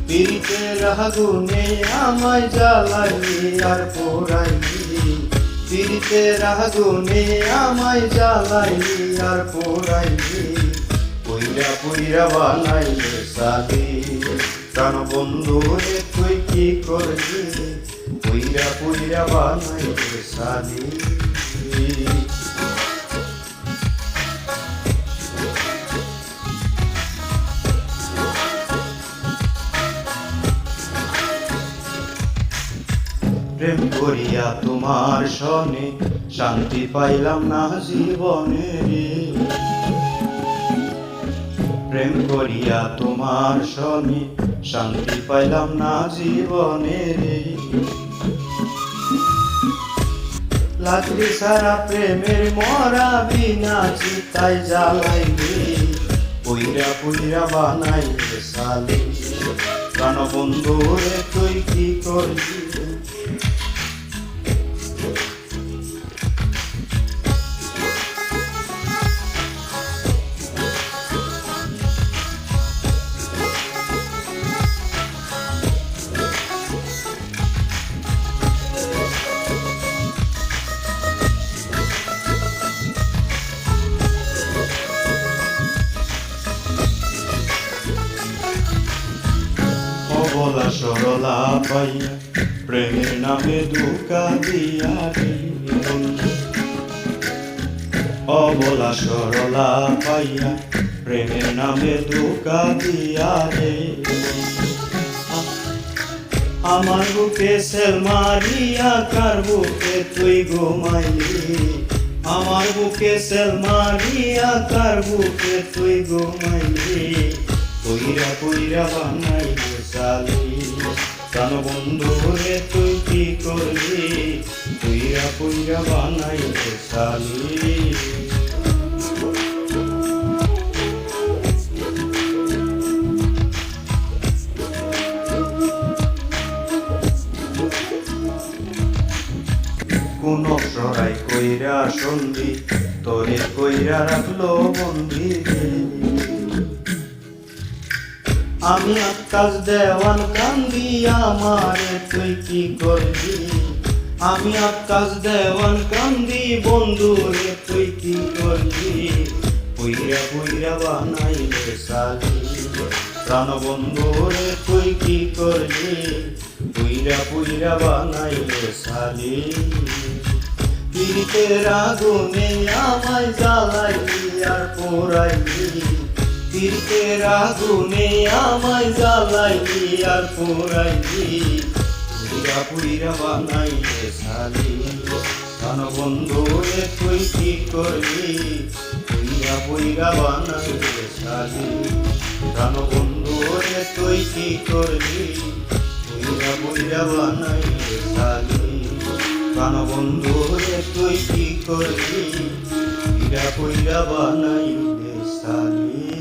পীড়িতের আগুনে আমায় জ্বালাইলি আর পোড়াইলি, পীড়িতের আগুনে আমায় জ্বালাইলি আর পোড়াইলি, পুইরা পুইরা বানাইলে সালি। প্রাণ বন্ধু রে তুই কি করলি, পুইরা পুইরা বানাইলে সালি। প্রেম করিয়া তোমার সনে শান্তি পাইলাম না জীবনে রে, প্রেম করিয়া তোমার সনে শান্তি পাইলাম না জীবনে রে। লাগলি সারা প্রেমের মরা বিনা চিতায় জ্বালাইলি, পুইরা পুইরা বানাইলে সালি। প্রাণ বন্ধু রে তুই কি করলি, অবলা সরলা পাইয়া প্রেমের নামে ধোঁকা দিয়া রে বন্ধু, অবলা সরলা পাইয়া প্রেমের নামে ধোঁকা দিয়া রে। আমার বুকে সেল মারিয়া কার বুকে তুই ঘুমাইলি, আমার বুকে সেল মারিয়া কার বুকে তুই ঘুমাইলি, পুইরা পুইরা বানাইলে সালি। প্রাণ বন্ধু রে তুই কি করলি, পুইরা পুইরা বানাইলে সালি। কোন সরাই কইরা সন্ধি তোরে কইরা রাখলো বন্দি রে। আমি আকাশ দেওয়ান কান্দি আমারে তুই কি করবি, আমি আকাশ দেওয়ান কান্দি বন্ধু রে তুই কি করবি, পুইরা পুইরা বানাইলে সালি। প্রাণ বন্ধু রে তুই কি করলি, পুইরা পুইরা বানাইলে সালি। পীড়িতের আগুনে আমায় জ্বালাইলি আর পোড়াইলি, পীড়িতের আগুনে আমায় জ্বালাইলি আর পোড়াইলি, পুইরা পুইরা বানাইলে সালি। প্রাণ বন্ধু রে তুই কি করলি, পুইরা পুইরা বানাইলে সালি। প্রাণ বন্ধু রে তুই কি করলি, পুইরা পুইরা বানাইলে সালি। প্রাণ বন্ধু রে তুই কি করলি, পুইরা পুইরা বানাইলে সালি।